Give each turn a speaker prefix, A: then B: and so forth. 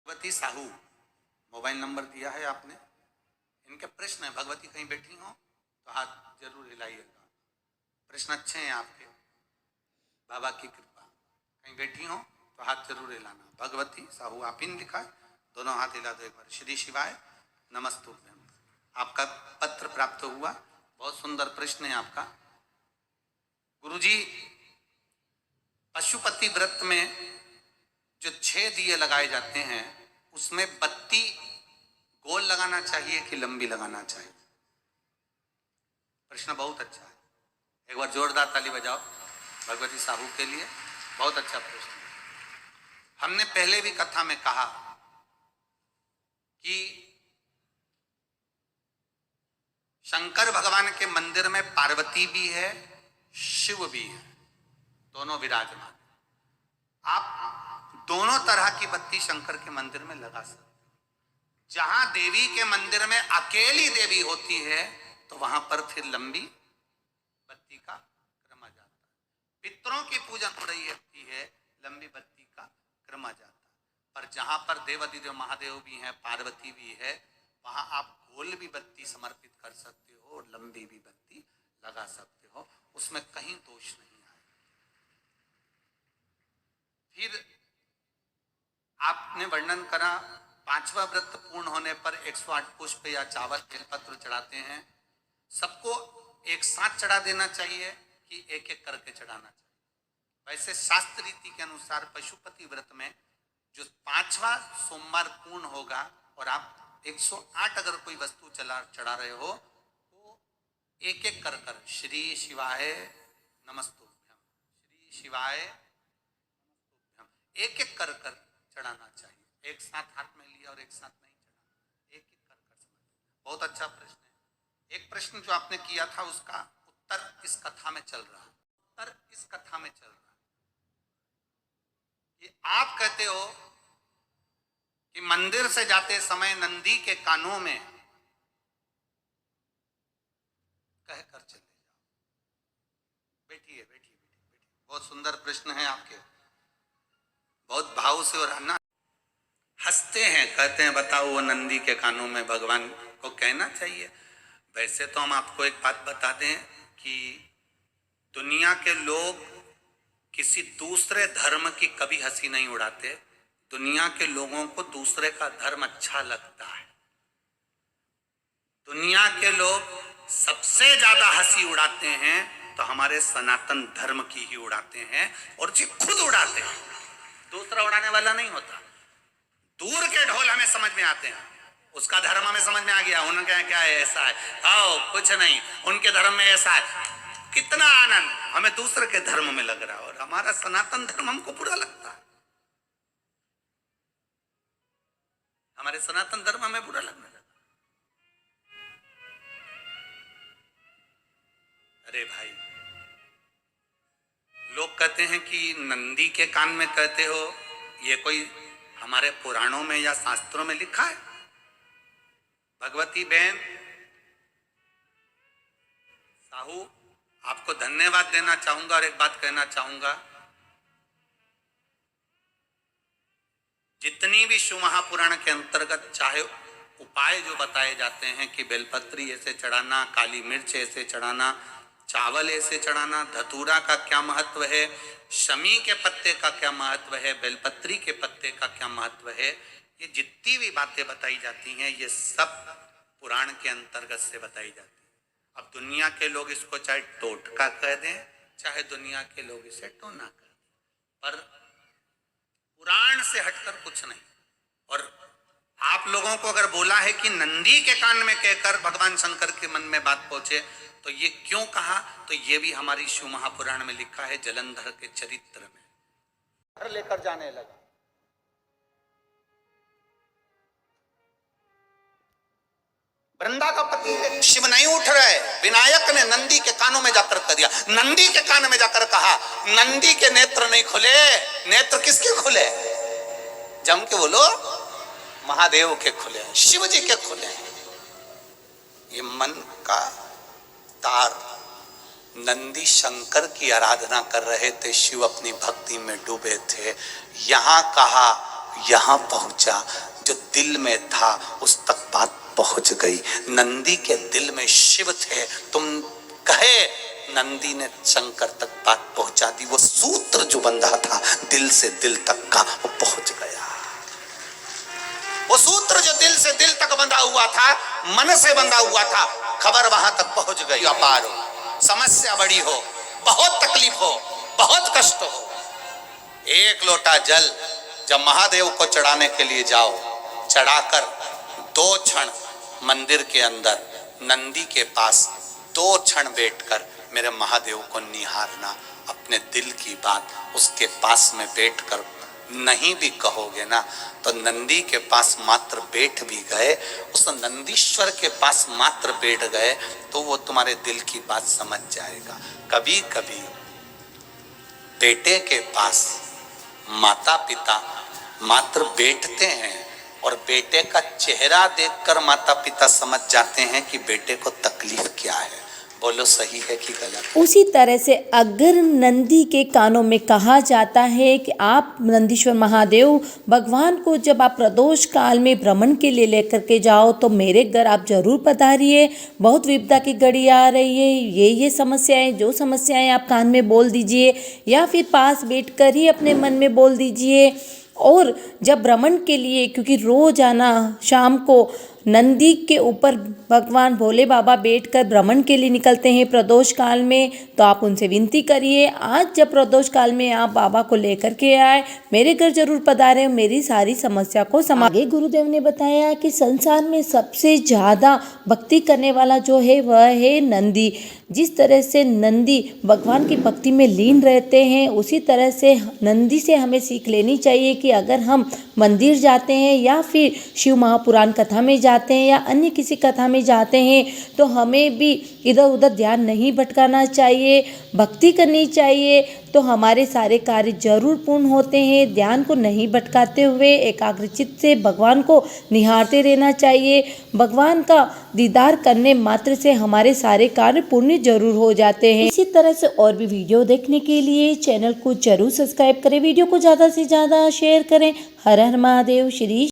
A: Bhagwati Sahu mobile number दिया है आपने। इनके प्रश्न है, भगवती कहीं बैठी हो तो हाथ जरूर हिलाइएगा। प्रश्न अच्छे हैं आपके, बाबा की कृपा। कहीं बैठी हो तो हाथ जरूर हिलाना। भगवती साहू आप ही ने लिखा है, दोनों हाथ हिला दो एक बार। श्री शिवाय नमस्तुभ्यम। आपका पत्र प्राप्त हुआ, बहुत सुंदर प्रश्न है आपका। गुरुजी, पशुपति व्रत में जो 6 दिए लगाए जाते हैं उसमें बत्ती गोल लगाना चाहिए कि लंबी लगाना चाहिए? प्रश्न बहुत अच्छा है, एक बार जोरदार ताली बजाओ भगवती साहू के लिए। बहुत अच्छा प्रश्न है। हमने पहले भी कथा में कहा कि शंकर भगवान के मंदिर में पार्वती भी है, शिव भी है, दोनों विराजमान। आप दोनों तरह की बत्ती शंकर के मंदिर में लगा सकते। जहां देवी के मंदिर में अकेली देवी होती है तो वहां पर फिर लंबी बत्ती का क्रम आ जाता है। पितरों की पूजन हो रही होती है, लंबी बत्ती का क्रम आ जाता है। पर जहां पर देवाधिदेव महादेव भी हैं, पार्वती भी है, वहां आप गोल भी बत्ती समर्पित कर सकते हो और लंबी भी बत्ती लगा सकते हो, उसमें कहीं दोष नहीं आए। फिर आपने वर्णन करा 5वां व्रत पूर्ण होने पर 108 पुष्प या चावल बेलपत्र चढ़ाते हैं। सबको एक साथ चढ़ा देना चाहिए कि एक एक करके चढ़ाना चाहिए? वैसे शास्त्र रीति के अनुसार पशुपति व्रत में जो 5वां सोमवार पूर्ण होगा और आप 108 अगर कोई वस्तु चढ़ा रहे हो तो एक एक कर कर श्री शिवाय नमस्तुभ्यम, श्री शिवाय नमस्तुभ्यम, एक एक कर कर चढ़ाना चाहिए। एक साथ हाथ में लिया और एक साथ नहीं चढ़ाना, एक एक कर कर समझ। बहुत अच्छा प्रश्न है। एक प्रश्न जो आपने किया था उसका उत्तर इस कथा में चल रहा है। उत्तर इस कथा में चल रहा है कि आप कहते हो कि मंदिर से जाते समय नंदी के कानों में कहकर चले जाओ। बैठिए बैठिए बैठिए। बहुत सुंदर प्रश्न है आपके, बहुत भाव से और हंसते हैं, कहते हैं बताओ वो नंदी के कानों में भगवान को कहना चाहिए। वैसे तो हम आपको एक बात बता दें कि दुनिया के लोग किसी दूसरे धर्म की कभी हंसी नहीं उड़ाते। दुनिया के लोगों को दूसरे का धर्म अच्छा लगता है। दुनिया के लोग सबसे ज्यादा हंसी उड़ाते हैं तो हमारे सनातन धर्म की ही उड़ाते हैं, और जी खुद उड़ाते हैं, दूसरा उड़ाने वाला नहीं होता। दूर के ढोल हमें समझ में आते हैं, उसका धर्म हमें समझ में आ गया, उनका क्या है, ऐसा है, आओ कुछ नहीं, उनके धर्म में ऐसा है। कितना आनंद हमें दूसरे के धर्म में लग रहा है और हमारा सनातन धर्म हमको बुरा लगता है। हमारे सनातन धर्म हमें बुरा लगने लगा। अरे भाई, लोग कहते हैं कि नंदी के कान में कहते हो, ये कोई हमारे पुराणों में या शास्त्रों में लिखा है? भगवती बहन साहू, आपको धन्यवाद देना चाहूंगा और एक बात कहना चाहूंगा। जितनी भी शिव महापुराण के अंतर्गत चाहे उपाय जो बताए जाते हैं कि बेलपत्री ऐसे चढ़ाना, काली मिर्च ऐसे चढ़ाना, चावल ऐसे चढ़ाना, धतूरा का क्या महत्व है, शमी के पत्ते का क्या महत्व है, बेलपत्री के पत्ते का क्या महत्व है, ये जितनी भी बातें बताई जाती हैं ये सब पुराण के अंतर्गत से बताई जाती है। अब दुनिया के लोग इसको चाहे टोटका कह दें, चाहे दुनिया के लोग इसे टोना कह दें, पर पुराण से हटकर कुछ नहीं। और आप लोगों को अगर बोला है कि नंदी के कान में कहकर भगवान शंकर के मन में बात पहुंचे तो ये क्यों कहा, तो ये भी हमारी शिव महापुराण में लिखा है, जलंधर के चरित्र में। घर लेकर जाने लगा, वृंदा का पति शिव नहीं उठ रहे, विनायक ने नंदी के कानों में जाकर कह दिया, नंदी के कान में जाकर कहा, नंदी के नेत्र नहीं खुले। नेत्र किसके खुले? जम के बोलो, महादेव के खुले, शिव जी के खुले। ये मन का तार, नंदी शंकर की आराधना कर रहे थे, शिव अपनी भक्ति में डूबे थे। यहां कहा यहाँ पहुंचा, जो दिल में था उस तक बात पहुंच गई। नंदी के दिल में शिव थे, तुम कहे नंदी ने शंकर तक बात पहुंचा दी। वो सूत्र जो बंधा था दिल से दिल तक का, वो पहुंच गया। वो सूत्र जो दिल से दिल तक बंधा हुआ था, मन से बंधा हुआ था, खबर वहां तक पहुंच गई। अपार हो, समस्या बड़ी हो, बहुत तकलीफ हो, बहुत कष्ट हो, एक लोटा जल जब महादेव को चढ़ाने के लिए जाओ, चढ़ाकर 2 क्षण मंदिर के अंदर नंदी के पास 2 क्षण बैठकर मेरे महादेव को निहारना, अपने दिल की बात उसके पास में बैठकर नहीं भी कहोगे ना, तो नंदी के पास मात्र बैठ भी गए, उस नंदीश्वर के पास मात्र बैठ गए, तो वो तुम्हारे दिल की बात समझ जाएगा। कभी कभी बेटे के पास माता पिता मात्र बैठते हैं और बेटे का चेहरा देखकर माता पिता समझ जाते हैं कि बेटे को तकलीफ क्या है। बोलो सही है कि गलत?
B: उसी तरह से अगर नंदी के कानों में कहा जाता है कि आप नंदीश्वर महादेव भगवान को जब आप प्रदोष काल में भ्रमण के लिए लेकर के जाओ तो मेरे घर आप जरूर पधारिए, बहुत विपदा की घड़ी आ रही है, ये समस्याएं, जो समस्याएं आप कान में बोल दीजिए या फिर पास बैठकर ही अपने मन में बोल दीजिए। और जब भ्रमण के लिए, क्योंकि रोज आना शाम को नंदी के ऊपर भगवान भोले बाबा बैठकर भ्रमण के लिए निकलते हैं प्रदोष काल में, तो आप उनसे विनती करिए आज जब प्रदोष काल में आप बाबा को लेकर के आए, मेरे घर जरूर पधारें, मेरी सारी समस्या को आगे गुरुदेव ने बताया कि संसार में सबसे ज़्यादा भक्ति करने वाला जो है वह है नंदी। जिस तरह से नंदी भगवान की भक्ति में लीन रहते हैं, उसी तरह से नंदी से हमें सीख लेनी चाहिए कि अगर हम मंदिर जाते हैं या फिर शिव महापुराण कथा में जाते हैं या अन्य किसी कथा में जाते हैं तो हमें भी इधर उधर ध्यान नहीं भटकाना चाहिए, भक्ति करनी चाहिए, तो हमारे सारे कार्य जरूर पूर्ण होते हैं। ध्यान को नहीं भटकाते हुए एकाग्रचित्त से भगवान को निहारते रहना चाहिए। भगवान का दीदार करने मात्र से हमारे सारे कार्य पूर्ण जरूर हो जाते हैं। इसी तरह से और भी वीडियो देखने के लिए चैनल को जरूर सब्सक्राइब करें, वीडियो को ज़्यादा से ज़्यादा शेयर करें। हर हर महादेव। श्री